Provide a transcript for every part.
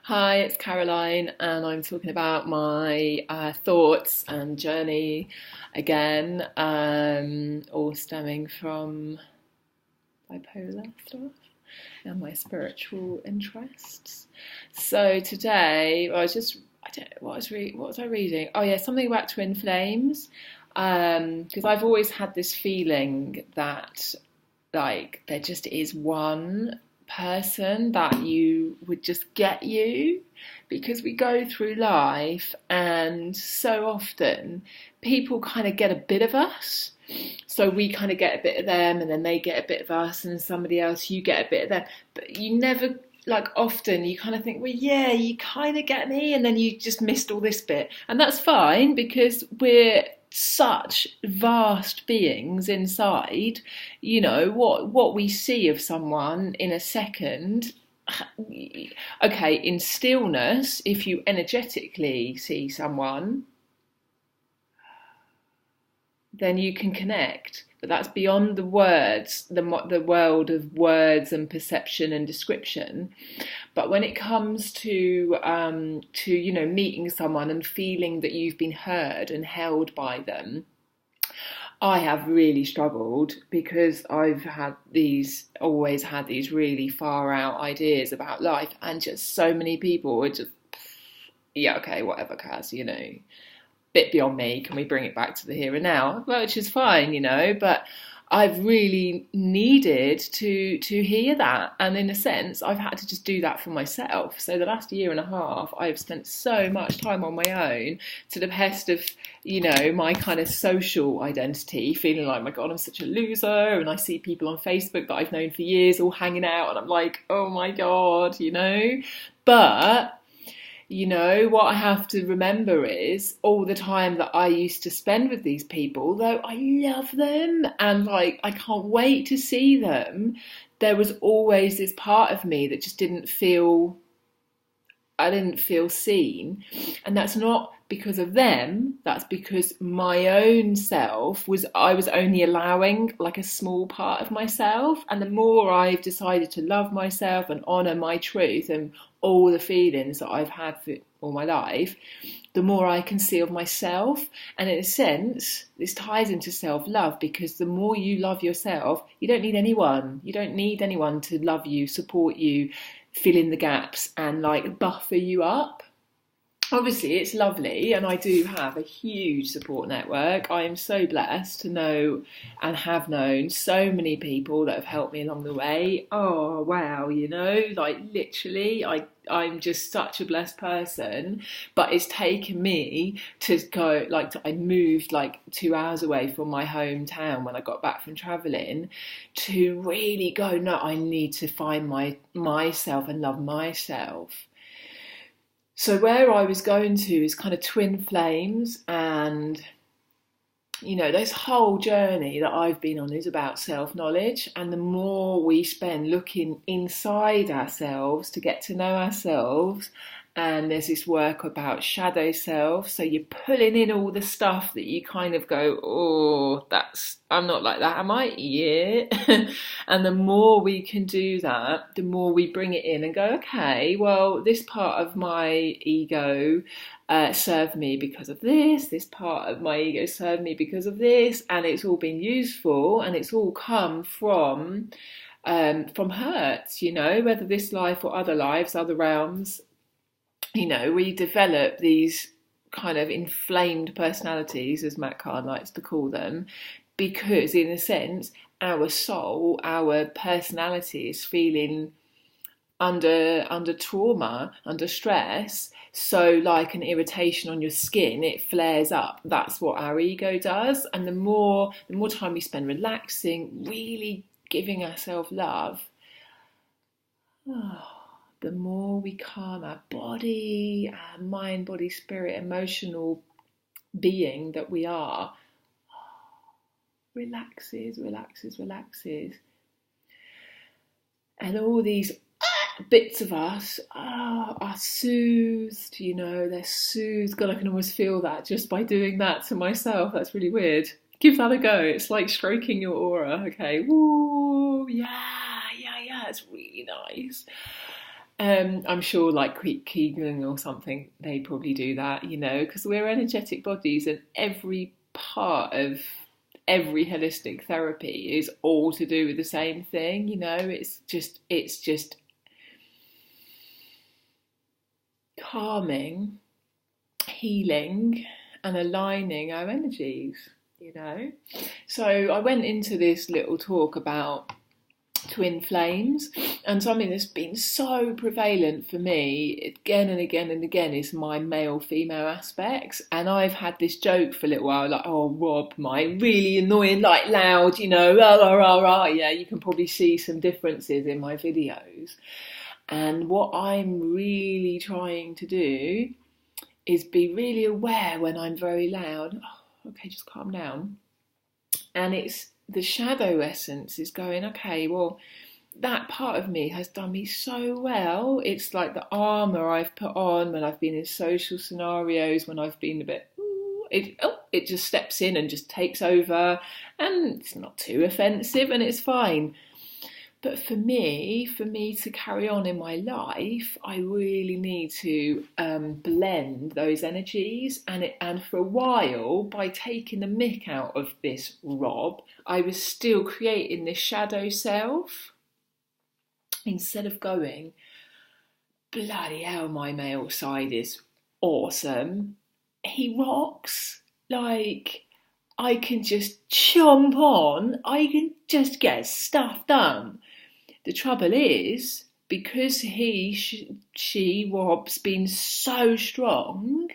Hi, it's Caroline, and I'm talking about my thoughts and journey again, all stemming from bipolar stuff and my spiritual interests. So today, I don't know, what was I reading? Oh yeah, something about twin flames, because I've always had this feeling that like there just is one person that you would just get you, because we go through life and so often people kind of get a bit of us, so we kind of get a bit of them and then they get a bit of us and somebody else, you get a bit of them, but you never, like, often you kind of think, well, yeah, you kind of get me, and then you just missed all this bit, and that's fine because we're such vast beings inside. What we see of someone in a second, okay, in stillness, if you energetically see someone, then you can connect. But that's beyond the words, the world of words and perception and description. But when it comes to meeting someone and feeling that you've been heard and held by them, I have really struggled because I've always had these really far out ideas about life, and just so many people are just, yeah, okay, whatever, Kaz, bit beyond me. Can we bring it back to the here and now? Well, which is fine, but I've really needed to hear that, and in a sense I've had to just do that for myself. So the last year and a half I've spent so much time on my own, to the best of my kind of social identity, feeling like, my God, I'm such a loser, and I see people on Facebook that I've known for years all hanging out, and I'm like, oh my God, but what I have to remember is all the time that I used to spend with these people, though I love them and like I can't wait to see them, there was always this part of me that just I didn't feel seen. And that's not because of them, that's because my own self I was only allowing like a small part of myself. And the more I've decided to love myself and honour my truth and all the feelings that I've had for all my life, the more I can see of myself. And in a sense, this ties into self-love, because the more you love yourself, you don't need anyone. You don't need anyone to love you, support you, fill in the gaps and like buffer you up. Obviously it's lovely, and I do have a huge support network. I am so blessed to know and have known so many people that have helped me along the way. Oh wow, like literally I'm just such a blessed person. But it's taken me to go, I moved like 2 hours away from my hometown when I got back from traveling, to really go, no, I need to find myself and love myself. So where I was going to is kind of twin flames, and this whole journey that I've been on is about self-knowledge. And the more we spend looking inside ourselves to get to know ourselves, and there's this work about shadow self, so you're pulling in all the stuff that you kind of go, oh, I'm not like that, am I? Yeah. And the more we can do that, the more we bring it in and go, okay, well, this part of my ego served me because of this part of my ego served me because of this, and it's all been useful, and it's all come from hurts, whether this life or other lives, other realms. We develop these kind of inflamed personalities, as Matt Kahn likes to call them, because in a sense, our soul, our personality is feeling under trauma, under stress. So like an irritation on your skin, it flares up. That's what our ego does. And the more time we spend relaxing, really giving ourselves love, the more we calm our body, our mind, body, spirit, emotional being that we are, relaxes. And all these bits of us are soothed, they're soothed. God, I can almost feel that just by doing that to myself. That's really weird. Give that a go. It's like stroking your aura. Okay, woo, yeah, it's really nice. I'm sure like Keegan or something, they probably do that, you know, because we're energetic bodies and every part of every holistic therapy is all to do with the same thing, you know, it's just calming, healing and aligning our energies, you know. So I went into this little talk about twin flames, and something that's been so prevalent for me again and again and again is my male female aspects. And I've had this joke for a little while, like, oh Rob, my really annoying, like loud, you know, rah, rah, rah, rah. Yeah, you can probably see some differences in my videos. And what I'm really trying to do is be really aware when I'm very loud. Oh, okay, just calm down. And it's the shadow essence is going, okay, well, that part of me has done me so well. It's like the armor I've put on when I've been in social scenarios, when I've been a bit, it just steps in and just takes over, and it's not too offensive and it's fine. But for me to carry on in my life, I really need to blend those energies. And for a while, by taking the mick out of this Rob, I was still creating this shadow self instead of going, bloody hell, my male side is awesome. He rocks. Like, I can just chomp on. I can just get stuff done. The trouble is, because Rob's been so strong,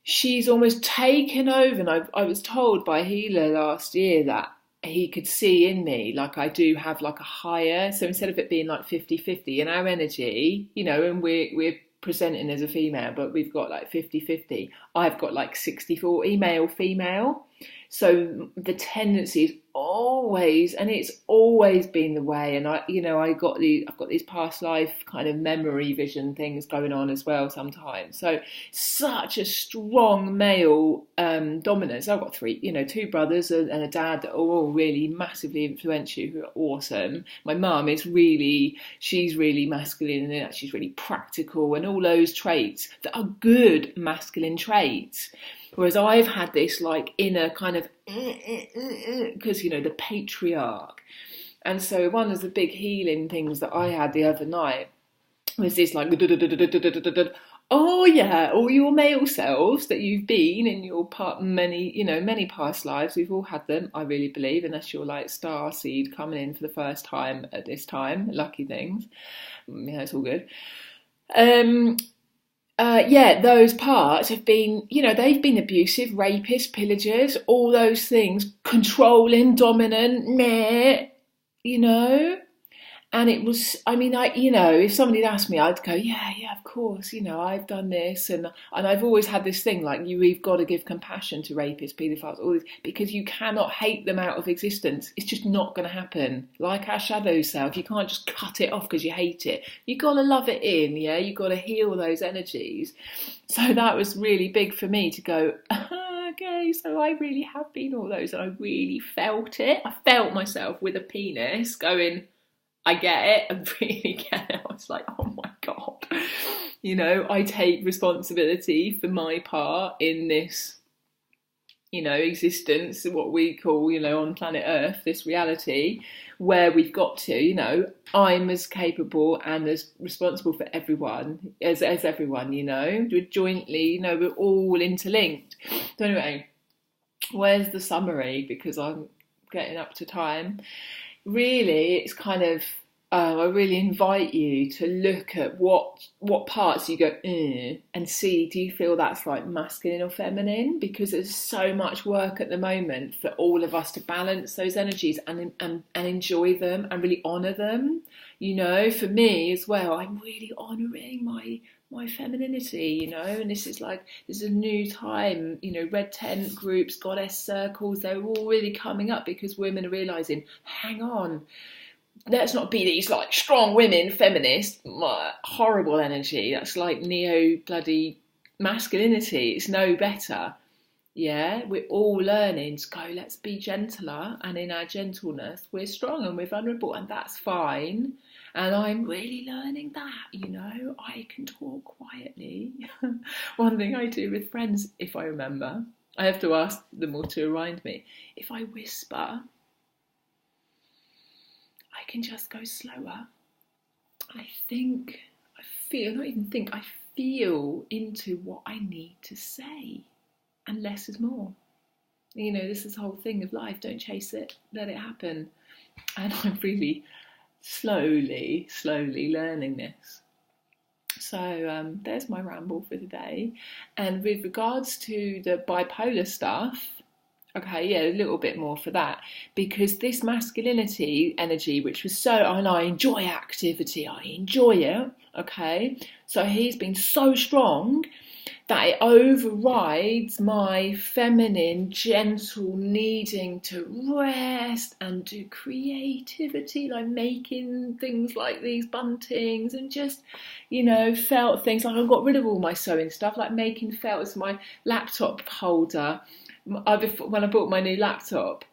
she's almost taken over. And I was told by a healer last year that he could see in me, like I do have like a higher, so instead of it being like 50-50 in our energy, you know, and we're presenting as a female, but we've got like 50-50. I've got like 60-40 male female. So the tendency is always, and it's always been the way. And I've got these past life kind of memory vision things going on as well sometimes. So such a strong male dominance. I've got two brothers and a dad that are all really massively influential, who are awesome. My mum is she's really masculine and she's really practical and all those traits that are good masculine traits. Whereas I've had this like inner kind of, because, you know, the patriarch. And so one of the big healing things that I had the other night was this like, oh yeah, all your male selves that you've been in your many past lives, we've all had them, I really believe, unless you're like star seed coming in for the first time at this time, lucky things. Yeah, it's all good. Those parts have been, you know, they've been abusive, rapists, pillagers, all those things, controlling, dominant, you know. And it was, I mean, if somebody had asked me, I'd go, yeah, of course, you know, I've done this. And I've always had this thing, like, we've got to give compassion to rapists, paedophiles, all this, because you cannot hate them out of existence. It's just not going to happen. Like our shadow self, you can't just cut it off because you hate it. You've got to love it in, yeah? You've got to heal those energies. So that was really big for me to go, okay, so I really have been all those, and I really felt it. I felt myself with a penis going, I get it, I really get it. I was like, oh my God. You know, I take responsibility for my part in this, you know, existence, what we call, you know, on planet Earth, this reality, where we've got to, you know, I'm as capable and as responsible for everyone, as everyone, you know, we're jointly, you know, we're all interlinked. So anyway, where's the summary? Because I'm getting up to time. Really, it's kind of, I really invite you to look at what parts you go, and see, do you feel that's like masculine or feminine? Because there's so much work at the moment for all of us to balance those energies and enjoy them and really honour them. You know, for me as well, I'm really honouring my femininity, you know, and this is a new time, you know, red tent groups, goddess circles, they're all really coming up because women are realising, hang on, let's not be these like strong women, feminist, horrible energy. That's like neo bloody masculinity. It's no better. Yeah, we're all learning to go, let's be gentler, and in our gentleness, we're strong and we're vulnerable, and that's fine. And I'm really learning that, I can talk quietly. One thing I do with friends, if I remember, I have to ask them all to remind me. If I whisper, I can just go slower. I feel into what I need to say, and less is more. This is the whole thing of life. Don't chase it, let it happen. And I'm really slowly learning this. So there's my ramble for today. And with regards to the bipolar stuff, okay, yeah, a little bit more for that, because this masculinity energy, which was and I enjoy activity, I enjoy it, okay, so he's been so strong that it overrides my feminine, gentle needing to rest and do creativity, like making things like these buntings and just, felt things. Like I got rid of all my sewing stuff, like making felt as my laptop holder. When I bought my new laptop,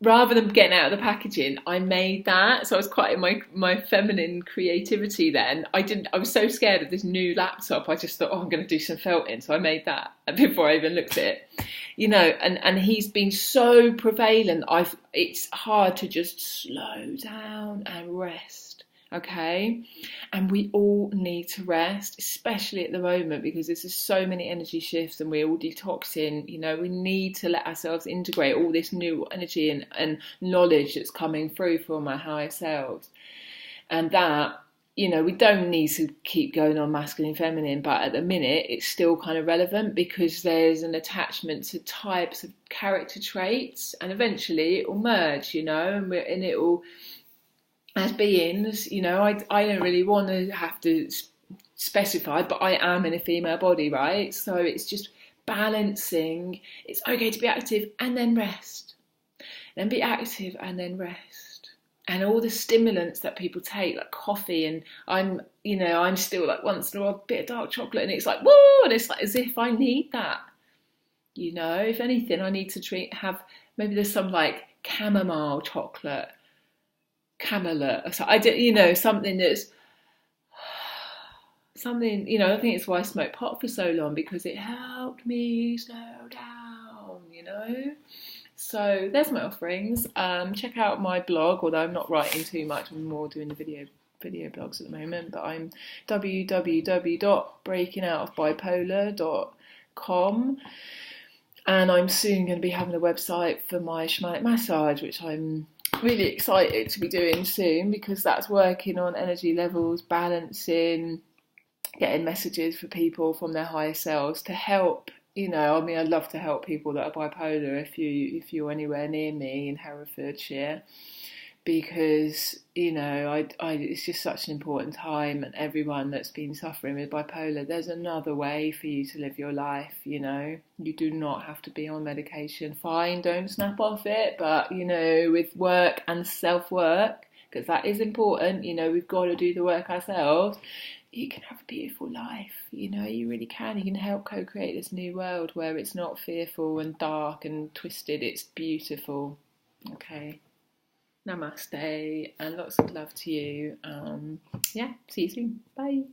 rather than getting out of the packaging, I made that. So I was quite in my feminine creativity then. I was so scared of this new laptop. I just thought, I'm going to do some felting. So I made that before I even looked at it, and he's been so prevalent. It's hard to just slow down and rest. Okay, and we all need to rest, especially at the moment, because there's just so many energy shifts and we're all detoxing. We need to let ourselves integrate all this new energy and knowledge that's coming through from our higher selves. And that, we don't need to keep going on masculine and feminine, but at the minute it's still kind of relevant because there's an attachment to types of character traits, and eventually it will merge, and it will. As beings, I don't really want to have to specify, but I am in a female body, right? So it's just balancing. It's okay to be active and then rest. Then be active and then rest. And all the stimulants that people take, like coffee, and I'm still like once in a while a bit of dark chocolate, and it's like, whoa, and it's like as if I need that. If anything, I need to have, maybe there's some like chamomile chocolate, camelot, so I did, something that's something, I think it's why I smoked pot for so long, because it helped me slow down. So there's my offerings. Check out my blog, although I'm not writing too much, I'm more doing the video blogs at the moment, but I'm www.breakingoutofbipolar.com, and I'm soon going to be having a website for my shamanic massage, which I'm really excited to be doing soon, because that's working on energy levels, balancing, getting messages for people from their higher selves to help. I'd love to help people that are bipolar if you're anywhere near me in Herefordshire, because it's just such an important time, and everyone that's been suffering with bipolar, there's another way for you to live your life. You do not have to be on medication. Fine, don't snap off it, but with work and self-work, because that is important, we've got to do the work ourselves. You can have a beautiful life, you really can. You can help co-create this new world where it's not fearful and dark and twisted, it's beautiful. Okay. Namaste, and lots of love to you. See you soon. Bye.